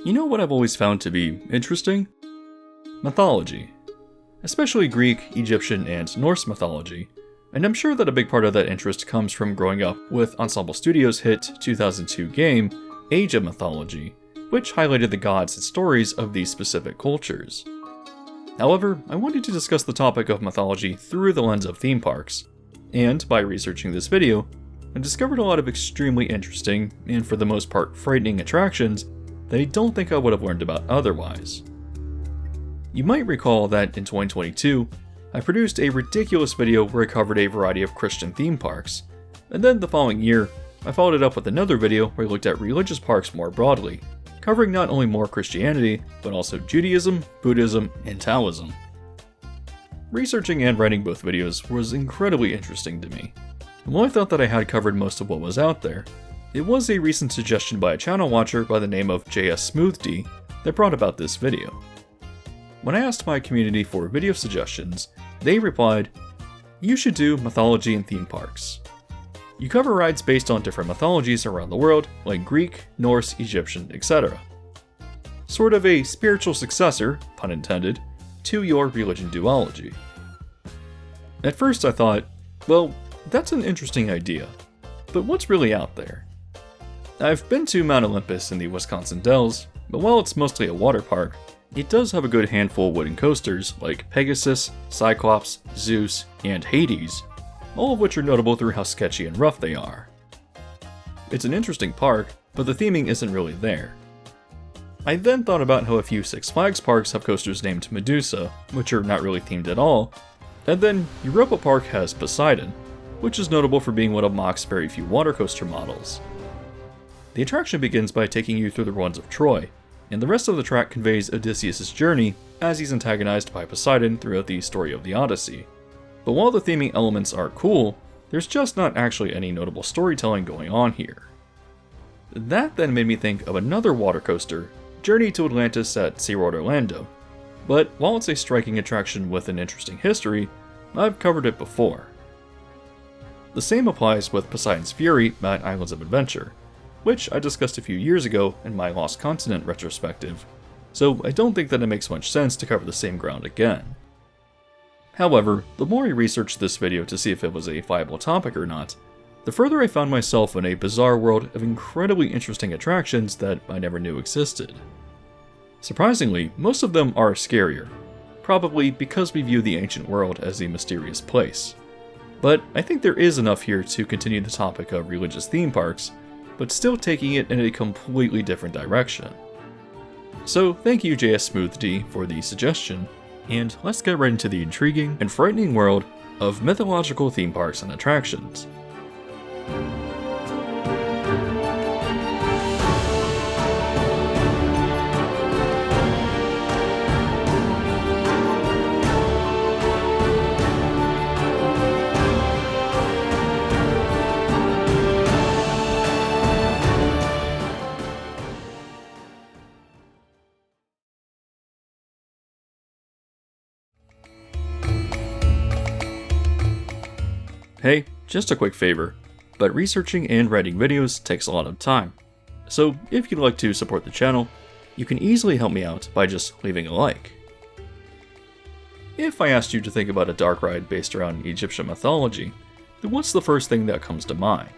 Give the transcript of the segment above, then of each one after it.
You know what I've always found to be interesting? Mythology. Especially Greek, Egyptian, and Norse mythology. And I'm sure that a big part of that interest comes from growing up with Ensemble Studios' hit 2002 game, Age of Mythology, which highlighted the gods and stories of these specific cultures. However, I wanted to discuss the topic of mythology through the lens of theme parks, and by researching this video, I discovered a lot of extremely interesting, and for the most part frightening attractions that I don't think I would have learned about otherwise. You might recall that in 2022, I produced a ridiculous video where I covered a variety of Christian theme parks, and then the following year, I followed it up with another video where I looked at religious parks more broadly, covering not only more Christianity, but also Judaism, Buddhism, and Taoism. Researching and writing both videos was incredibly interesting to me, and while I thought that I had covered most of what was out there, it was a recent suggestion by a channel watcher by the name of JS that brought about this video. When I asked my community for video suggestions, they replied, "You should do mythology and theme parks. You cover rides based on different mythologies around the world, like Greek, Norse, Egyptian, etc. Sort of a spiritual successor, pun intended, to your religion duology." At first I thought, well, that's an interesting idea, but what's really out there? I've been to Mount Olympus in the Wisconsin Dells, but while it's mostly a water park, it does have a good handful of wooden coasters like Pegasus, Cyclops, Zeus, and Hades, all of which are notable through how sketchy and rough they are. It's an interesting park, but the theming isn't really there. I then thought about how a few Six Flags parks have coasters named Medusa, which are not really themed at all, and then Europa Park has Poseidon, which is notable for being one of Mach's very few water coaster models. The attraction begins by taking you through the ruins of Troy, and the rest of the track conveys Odysseus' journey as he's antagonized by Poseidon throughout the story of the Odyssey. But while the theming elements are cool, there's just not actually any notable storytelling going on here. That then made me think of another water coaster, Journey to Atlantis at SeaWorld Orlando. But while it's a striking attraction with an interesting history, I've covered it before. The same applies with Poseidon's Fury at Islands of Adventure, which I discussed a few years ago in my Lost Continent retrospective, so I don't think that it makes much sense to cover the same ground again. However, the more I researched this video to see if it was a viable topic or not, the further I found myself in a bizarre world of incredibly interesting attractions that I never knew existed. Surprisingly, most of them are scarier, probably because we view the ancient world as a mysterious place. But I think there is enough here to continue the topic of religious theme parks, but still taking it in a completely different direction. So thank you JS for the suggestion, and let's get right into the intriguing and frightening world of mythological theme parks and attractions. Hey, just a quick favor, but researching and writing videos takes a lot of time. So if you'd like to support the channel, you can easily help me out by just leaving a like. If I asked you to think about a dark ride based around Egyptian mythology, then what's the first thing that comes to mind?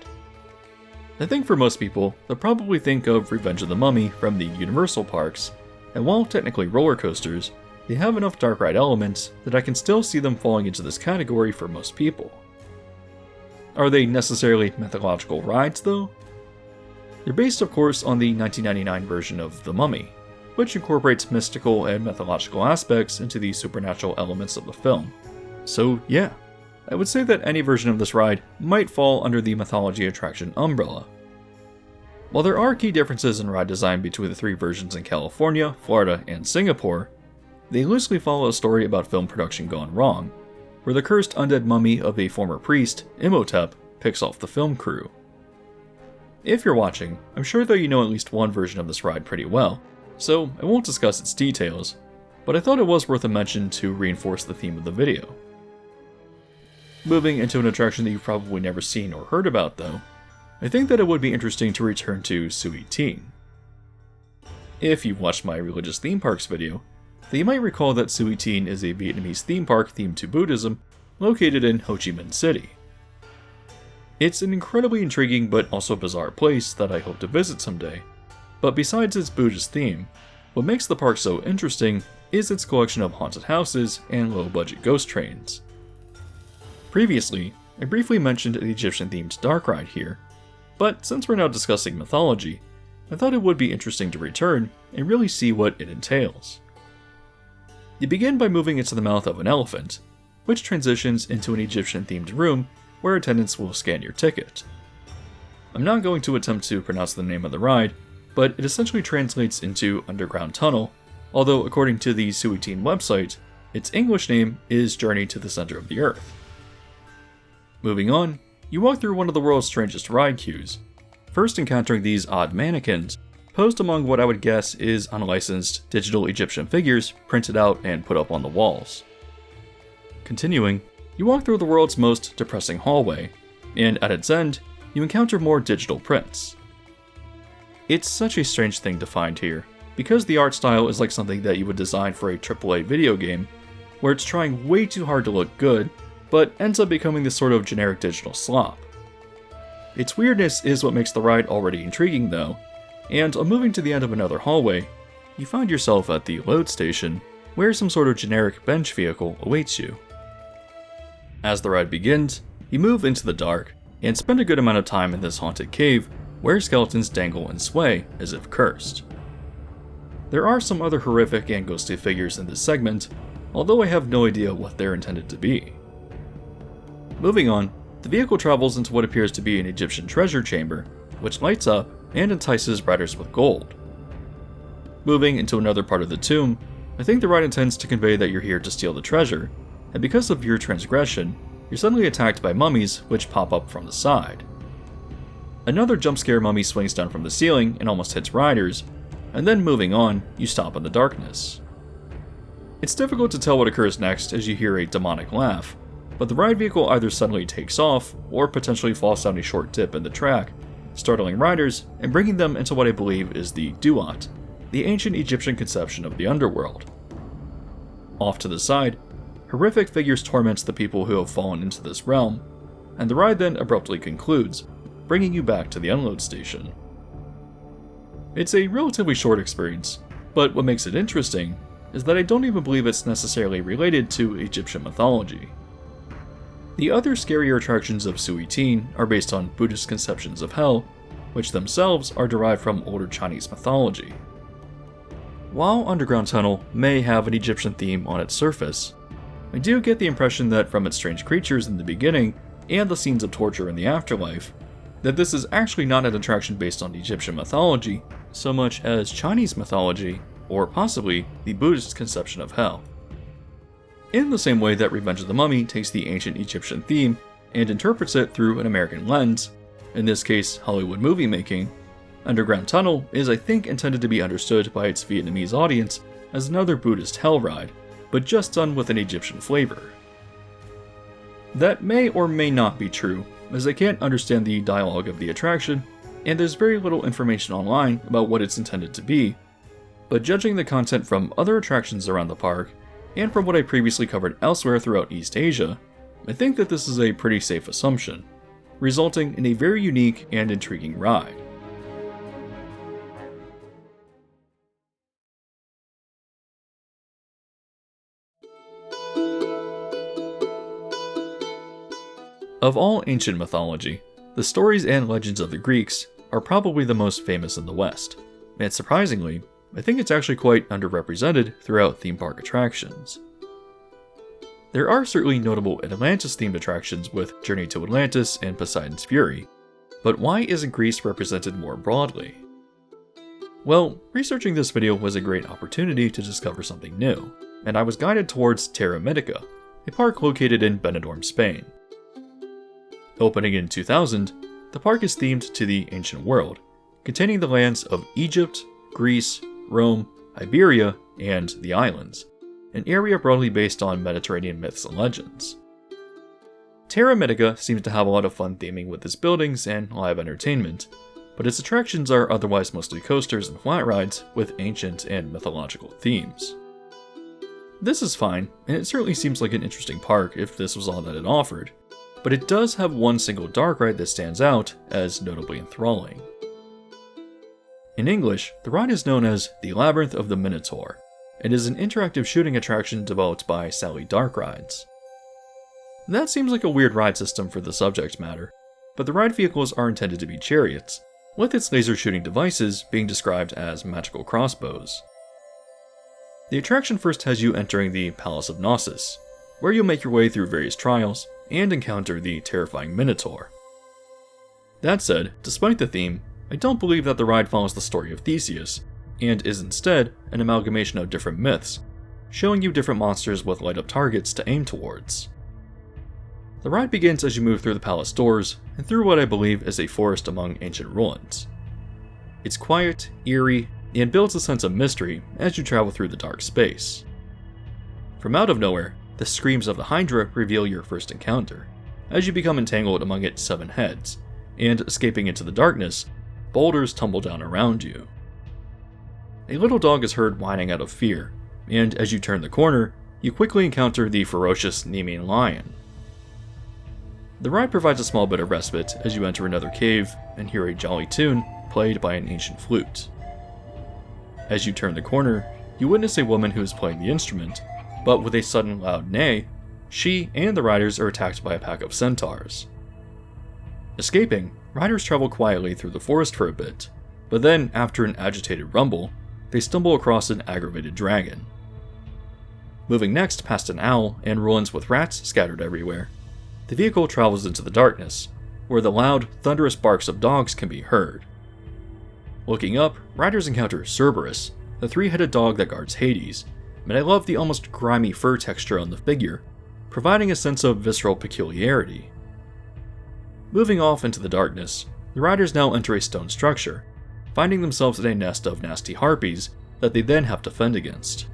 I think for most people, they'll probably think of Revenge of the Mummy from the Universal parks, and while technically roller coasters, they have enough dark ride elements that I can still see them falling into this category for most people. Are they necessarily mythological rides, though? They're based, of course, on the 1999 version of The Mummy, which incorporates mystical and mythological aspects into the supernatural elements of the film. So yeah, I would say that any version of this ride might fall under the mythology attraction umbrella. While there are key differences in ride design between the three versions in California, Florida, and Singapore, they loosely follow a story about film production gone wrong, where the cursed undead mummy of a former priest, Imhotep, picks off the film crew. If you're watching, I'm sure that you know at least one version of this ride pretty well, so I won't discuss its details, but I thought it was worth a mention to reinforce the theme of the video. Moving into an attraction that you've probably never seen or heard about though, I think that it would be interesting to return to Sui Teen. if you've watched my religious theme parks video, then you might recall that Suy Tien is a Vietnamese theme park themed to Buddhism located in Ho Chi Minh City. It's an incredibly intriguing but also bizarre place that I hope to visit someday, but besides its Buddhist theme, what makes the park so interesting is its collection of haunted houses and low-budget ghost trains. Previously, I briefly mentioned the Egyptian-themed dark ride here, but since we're now discussing mythology, I thought it would be interesting to return and really see what it entails. You begin by moving into the mouth of an elephant, which transitions into an Egyptian-themed room where attendants will scan your ticket. I'm not going to attempt to pronounce the name of the ride, but it essentially translates into Underground Tunnel, although according to the Suy Tien website, its English name is Journey to the Center of the Earth. Moving on, you walk through one of the world's strangest ride queues, first encountering these odd mannequins, posed among what I would guess is unlicensed digital Egyptian figures printed out and put up on the walls. Continuing, you walk through the world's most depressing hallway, and at its end, you encounter more digital prints. It's such a strange thing to find here, because the art style is like something that you would design for a AAA video game, where it's trying way too hard to look good, but ends up becoming this sort of generic digital slop. Its weirdness is what makes the ride already intriguing though, and on moving to the end of another hallway, you find yourself at the load station, where some sort of generic bench vehicle awaits you. As the ride begins, you move into the dark, and spend a good amount of time in this haunted cave, where skeletons dangle and sway as if cursed. There are some other horrific and ghostly figures in this segment, although I have no idea what they're intended to be. Moving on, the vehicle travels into what appears to be an Egyptian treasure chamber, which lights up and entices riders with gold. Moving into another part of the tomb, I think the ride intends to convey that you're here to steal the treasure, and because of your transgression, you're suddenly attacked by mummies which pop up from the side. Another jump scare mummy swings down from the ceiling and almost hits riders, and then moving on, you stop in the darkness. It's difficult to tell what occurs next as you hear a demonic laugh, but the ride vehicle either suddenly takes off or potentially falls down a short dip in the track, startling riders and bringing them into what I believe is the Duat, the ancient Egyptian conception of the underworld. Off to the side, horrific figures torment the people who have fallen into this realm, and the ride then abruptly concludes, bringing you back to the unload station. It's a relatively short experience, but what makes it interesting is that I don't even believe it's necessarily related to Egyptian mythology. The other scarier attractions of Suy Tien are based on Buddhist conceptions of hell, which themselves are derived from older Chinese mythology. While Underground Tunnel may have an Egyptian theme on its surface, I do get the impression that from its strange creatures in the beginning and the scenes of torture in the afterlife, that this is actually not an attraction based on Egyptian mythology so much as Chinese mythology, or possibly the Buddhist conception of hell. In the same way that Revenge of the Mummy takes the ancient Egyptian theme and interprets it through an American lens, in this case Hollywood movie making, Underground Tunnel is I think intended to be understood by its Vietnamese audience as another Buddhist hell ride, but just done with an Egyptian flavor. That may or may not be true, as I can't understand the dialogue of the attraction, and there's very little information online about what it's intended to be, but judging the content from other attractions around the park, and from what I previously covered elsewhere throughout East Asia, I think that this is a pretty safe assumption, resulting in a very unique and intriguing ride. Of all ancient mythology, the stories and legends of the Greeks are probably the most famous in the West, and surprisingly, I think it's actually quite underrepresented throughout theme park attractions. There are certainly notable Atlantis-themed attractions with Journey to Atlantis and Poseidon's Fury, but why isn't Greece represented more broadly? Well, researching this video was a great opportunity to discover something new, and I was guided towards Terra Mythica, a park located in Benidorm, Spain. Opening in 2000, the park is themed to the ancient world, containing the lands of Egypt, Greece, Rome, Iberia, and the islands, an area broadly based on Mediterranean myths and legends. Terra Mythica seems to have a lot of fun theming with its buildings and live entertainment, but its attractions are otherwise mostly coasters and flat rides with ancient and mythological themes. This is fine, and it certainly seems like an interesting park if this was all that it offered, but it does have one single dark ride that stands out as notably enthralling. In English, the ride is known as the Labyrinth of the Minotaur, and is an interactive shooting attraction developed by Sally Dark Rides. That seems like a weird ride system for the subject matter, but the ride vehicles are intended to be chariots, with its laser shooting devices being described as magical crossbows. The attraction first has you entering the Palace of Knossos, where you'll make your way through various trials and encounter the terrifying Minotaur. That said, despite the theme, I don't believe that the ride follows the story of Theseus, and is instead an amalgamation of different myths, showing you different monsters with light-up targets to aim towards. The ride begins as you move through the palace doors and through what I believe is a forest among ancient ruins. It's quiet, eerie, and builds a sense of mystery as you travel through the dark space. From out of nowhere, the screams of the Hydra reveal your first encounter, as you become entangled among its 7 heads, and escaping into the darkness, boulders tumble down around you. A little dog is heard whining out of fear, and as you turn the corner, you quickly encounter the ferocious Nemean lion. The ride provides a small bit of respite as you enter another cave and hear a jolly tune played by an ancient flute. As you turn the corner, you witness a woman who is playing the instrument, but with a sudden loud neigh, she and the riders are attacked by a pack of centaurs. Escaping, riders travel quietly through the forest for a bit, but then, after an agitated rumble, they stumble across an aggravated dragon. Moving next past an owl and ruins with rats scattered everywhere, the vehicle travels into the darkness, where the loud, thunderous barks of dogs can be heard. Looking up, riders encounter Cerberus, the 3-headed dog that guards Hades, and I love the almost grimy fur texture on the figure, providing a sense of visceral peculiarity. Moving off into the darkness, the riders now enter a stone structure, finding themselves in a nest of nasty harpies that they then have to fend against.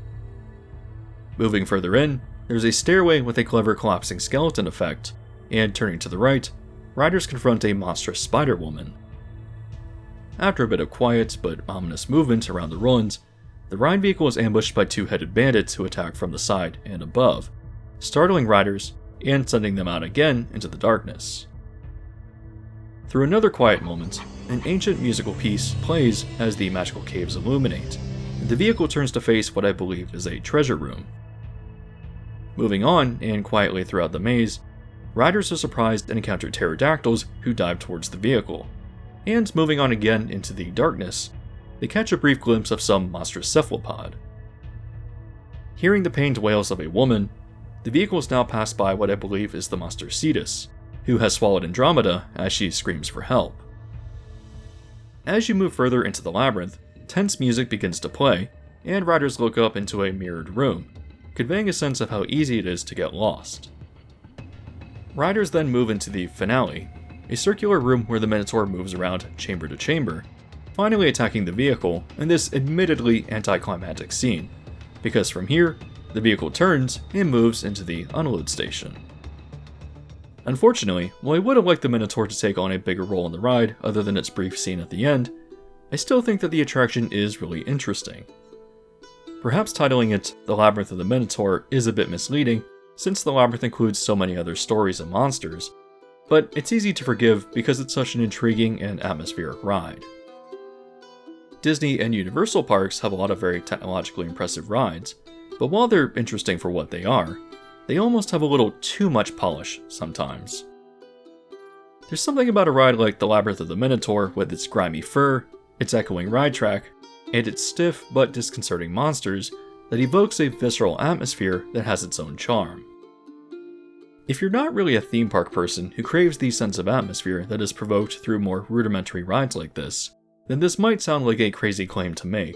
Moving further in, there's a stairway with a clever collapsing skeleton effect, and turning to the right, riders confront a monstrous spider woman. After a bit of quiet but ominous movement around the ruins, the ride vehicle is ambushed by 2-headed bandits who attack from the side and above, startling riders and sending them out again into the darkness. Through another quiet moment, an ancient musical piece plays as the magical caves illuminate, and the vehicle turns to face what I believe is a treasure room. Moving on, and quietly throughout the maze, riders are surprised and encounter pterodactyls who dive towards the vehicle, and moving on again into the darkness, they catch a brief glimpse of some monstrous cephalopod. Hearing the pained wails of a woman, the vehicle is now passed by what I believe is the monster Cetus, who has swallowed Andromeda as she screams for help. As you move further into the labyrinth, tense music begins to play, and riders look up into a mirrored room, conveying a sense of how easy it is to get lost. Riders then move into the finale, a circular room where the Minotaur moves around chamber to chamber, finally attacking the vehicle in this admittedly anticlimactic scene, because from here, the vehicle turns and moves into the unload station. Unfortunately, while I would have liked the Minotaur to take on a bigger role in the ride other than its brief scene at the end, I still think that the attraction is really interesting. Perhaps titling it The Labyrinth of the Minotaur is a bit misleading, since the labyrinth includes so many other stories and monsters, but it's easy to forgive because it's such an intriguing and atmospheric ride. Disney and Universal parks have a lot of very technologically impressive rides, but while they're interesting for what they are, they almost have a little too much polish sometimes. There's something about a ride like The Labyrinth of the Minotaur with its grimy fur, its echoing ride track, and its stiff but disconcerting monsters that evokes a visceral atmosphere that has its own charm. If you're not really a theme park person who craves the sense of atmosphere that is provoked through more rudimentary rides like this, then this might sound like a crazy claim to make,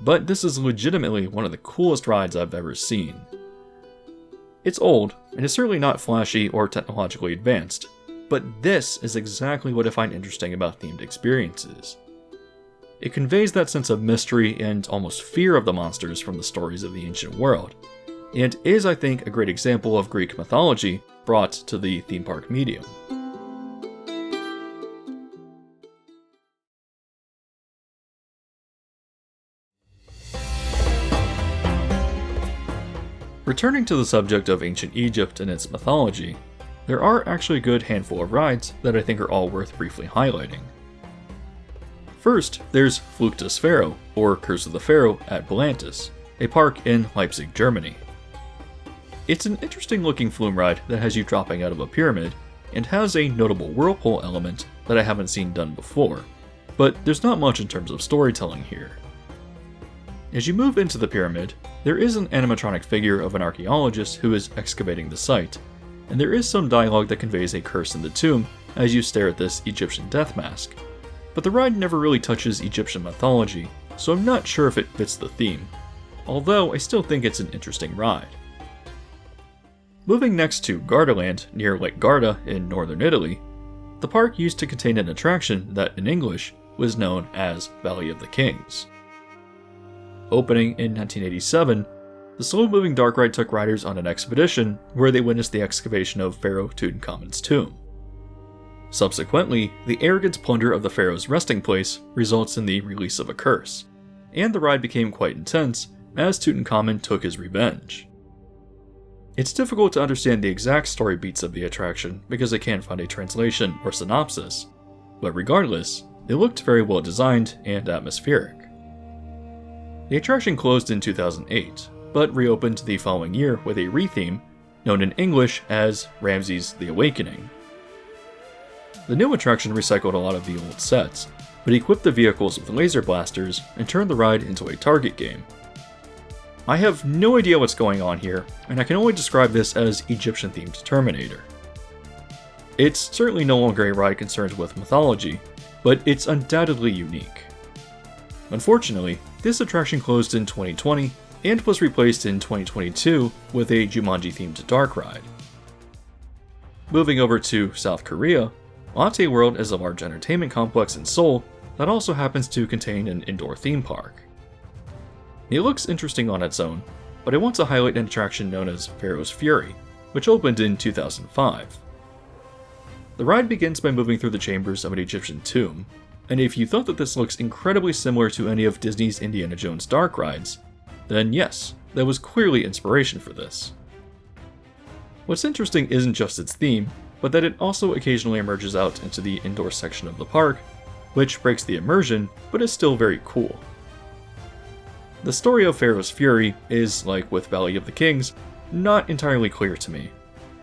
but this is legitimately one of the coolest rides I've ever seen. It's old, and is certainly not flashy or technologically advanced, but this is exactly what I find interesting about themed experiences. It conveys that sense of mystery and almost fear of the monsters from the stories of the ancient world, and is, I think, a great example of Greek mythology brought to the theme park medium. Returning to the subject of ancient Egypt and its mythology, there are actually a good handful of rides that I think are all worth briefly highlighting. First, there's Flug des Pharao, or Curse of the Pharaoh at Belantis, a park in Leipzig, Germany. It's an interesting looking flume ride that has you dropping out of a pyramid, and has a notable whirlpool element that I haven't seen done before, but there's not much in terms of storytelling here. As you move into the pyramid, there is an animatronic figure of an archaeologist who is excavating the site, and there is some dialogue that conveys a curse in the tomb as you stare at this Egyptian death mask. But the ride never really touches Egyptian mythology, so I'm not sure if it fits the theme, although I still think it's an interesting ride. Moving next to Gardaland near Lake Garda in northern Italy, the park used to contain an attraction that in English was known as Valley of the Kings. Opening in 1987, the slow-moving dark ride took riders on an expedition where they witnessed the excavation of Pharaoh Tutankhamun's tomb. Subsequently, the arrogant plunder of the pharaoh's resting place results in the release of a curse, and the ride became quite intense as Tutankhamun took his revenge. It's difficult to understand the exact story beats of the attraction because I can't find a translation or synopsis, but regardless, it looked very well designed and atmospheric. The attraction closed in 2008, but reopened the following year with a retheme known in English as Ramses the Awakening. The new attraction recycled a lot of the old sets, but equipped the vehicles with laser blasters and turned the ride into a target game. I have no idea what's going on here, and I can only describe this as Egyptian-themed Terminator. It's certainly no longer a ride concerned with mythology, but it's undoubtedly unique. Unfortunately, this attraction closed in 2020 and was replaced in 2022 with a Jumanji-themed dark ride. Moving over to South Korea, Lotte World is a large entertainment complex in Seoul that also happens to contain an indoor theme park. It looks interesting on its own, but I want to highlight an attraction known as Pharaoh's Fury, which opened in 2005. The ride begins by moving through the chambers of an Egyptian tomb, and if you thought that this looks incredibly similar to any of Disney's Indiana Jones dark rides, then yes, that was clearly inspiration for this. What's interesting isn't just its theme, but that it also occasionally emerges out into the indoor section of the park, which breaks the immersion, but is still very cool. The story of Pharaoh's Fury is, like with Valley of the Kings, not entirely clear to me,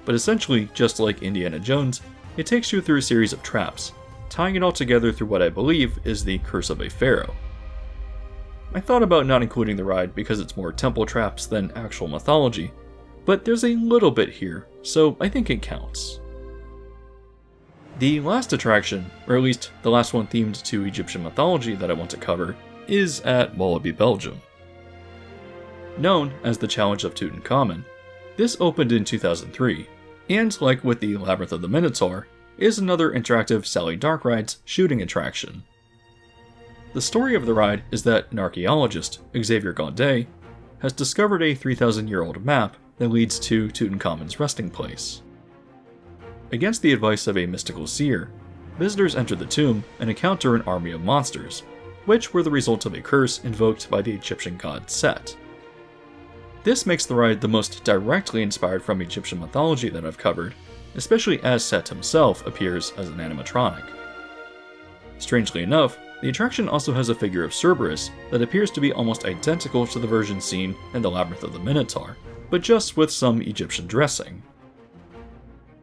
but essentially, just like Indiana Jones, it takes you through a series of traps, tying it all together through what I believe is the Curse of a Pharaoh. I thought about not including the ride because it's more temple traps than actual mythology, but there's a little bit here, so I think it counts. The last attraction, or at least the last one themed to Egyptian mythology that I want to cover, is at Walibi, Belgium. Known as the Challenge of Tutankhamun, this opened in 2003, and like with the Labyrinth of the Minotaur, is another interactive Sally Dark Rides shooting attraction. The story of the ride is that an archaeologist, Xavier Gaudet, has discovered a 3,000-year-old map that leads to Tutankhamun's resting place. Against the advice of a mystical seer, visitors enter the tomb and encounter an army of monsters, which were the result of a curse invoked by the Egyptian god Set. This makes the ride the most directly inspired from Egyptian mythology that I've covered, especially as Set himself appears as an animatronic. Strangely enough, the attraction also has a figure of Cerberus that appears to be almost identical to the version seen in the Labyrinth of the Minotaur, but just with some Egyptian dressing.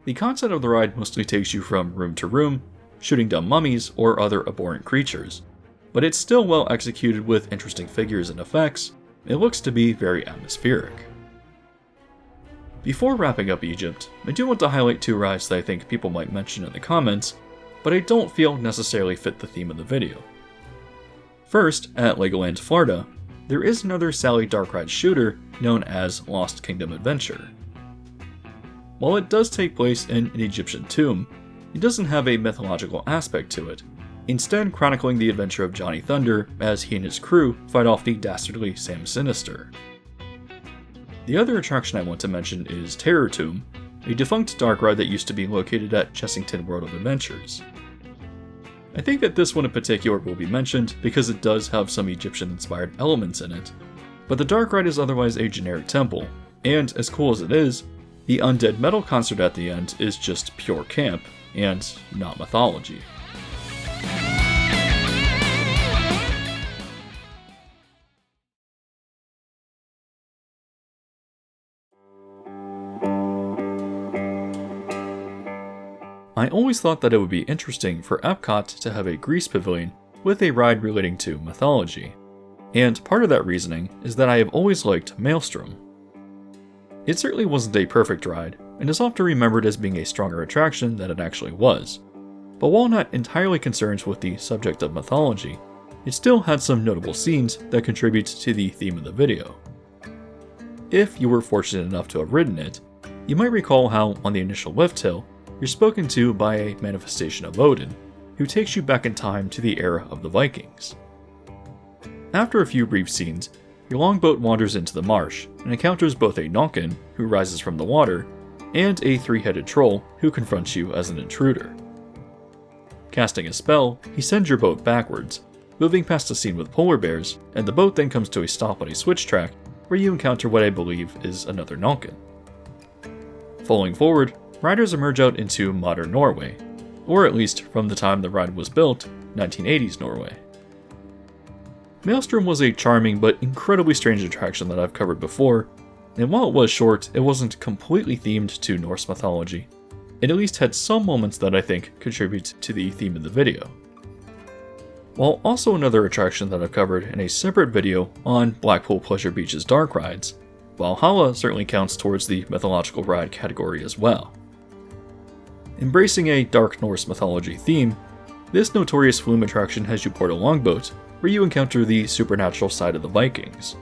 The content of the ride mostly takes you from room to room, shooting down mummies or other abhorrent creatures, but it's still well executed with interesting figures and effects. It looks to be very atmospheric. Before wrapping up Egypt, I do want to highlight two rides that I think people might mention in the comments, but I don't feel necessarily fit the theme of the video. First, at Legoland Florida, there is another Sally Dark Ride shooter known as Lost Kingdom Adventure. While it does take place in an Egyptian tomb, it doesn't have a mythological aspect to it, instead chronicling the adventure of Johnny Thunder as he and his crew fight off the dastardly Sam Sinister. The other attraction I want to mention is Terror Tomb, a defunct dark ride that used to be located at Chessington World of Adventures. I think that this one in particular will be mentioned because it does have some Egyptian-inspired elements in it, but the dark ride is otherwise a generic temple, And as cool as it is, the undead metal concert at the end is just pure camp, and not mythology. I always thought that it would be interesting for Epcot to have a Greece pavilion with a ride relating to mythology, and part of that reasoning is that I have always liked Maelstrom. It certainly wasn't a perfect ride, and is often remembered as being a stronger attraction than it actually was, but while not entirely concerned with the subject of mythology, it still had some notable scenes that contribute to the theme of the video. If you were fortunate enough to have ridden it, you might recall how on the initial lift hill, you're spoken to by a manifestation of Odin, who takes you back in time to the era of the Vikings. After a few brief scenes, your longboat wanders into the marsh and encounters both a Nonkin, who rises from the water, and a three-headed troll who confronts you as an intruder. Casting a spell, he sends your boat backwards, moving past a scene with polar bears, and the boat then comes to a stop on a switch track where you encounter what I believe is another Nonkin. Falling forward, riders emerge out into modern Norway, or at least from the time the ride was built, 1980s Norway. Maelstrom was a charming but incredibly strange attraction that I've covered before, and while it was short, it wasn't completely themed to Norse mythology. It at least had some moments that I think contribute to the theme of the video. While also another attraction that I've covered in a separate video on Blackpool Pleasure Beach's dark rides, Valhalla certainly counts towards the mythological ride category as well. Embracing a dark Norse mythology theme, this notorious flume attraction has you board a longboat where you encounter the supernatural side of the Vikings.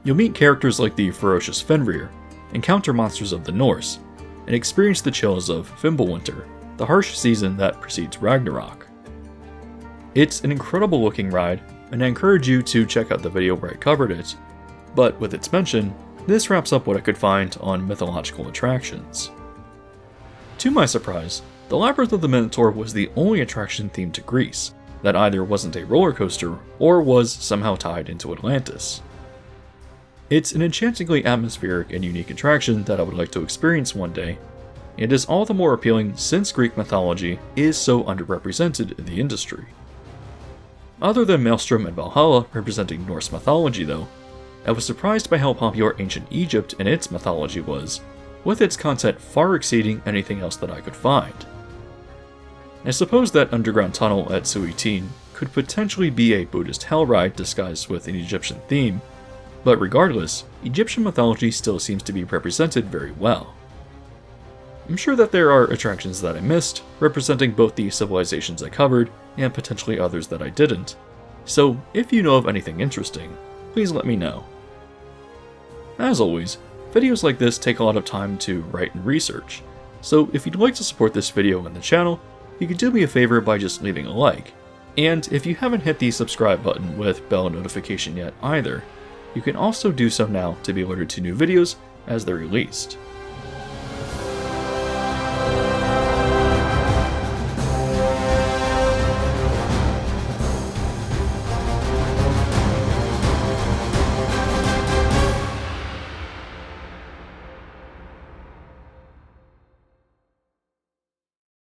You'll meet characters like the ferocious Fenrir, encounter monsters of the Norse, and experience the chills of Fimbulwinter, the harsh season that precedes Ragnarok. It's an incredible looking ride, and I encourage you to check out the video where I covered it, but with its mention, this wraps up what I could find on mythological attractions. To my surprise, the Labyrinth of the Minotaur was the only attraction themed to Greece that either wasn't a roller coaster or was somehow tied into Atlantis. It's an enchantingly atmospheric and unique attraction that I would like to experience one day, and is all the more appealing since Greek mythology is so underrepresented in the industry. Other than Maelstrom and Valhalla representing Norse mythology though, I was surprised by how popular ancient Egypt and its mythology was, with its content far exceeding anything else that I could find. I suppose that underground tunnel at Suitin could potentially be a Buddhist hell ride disguised with an Egyptian theme, but regardless, Egyptian mythology still seems to be represented very well. I'm sure that there are attractions that I missed, representing both the civilizations I covered and potentially others that I didn't, so if you know of anything interesting, please let me know. As always, videos like this take a lot of time to write and research, so if you'd like to support this video and the channel, you can do me a favor by just leaving a like, and if you haven't hit the subscribe button with bell notification yet either, you can also do so now to be alerted to new videos as they're released.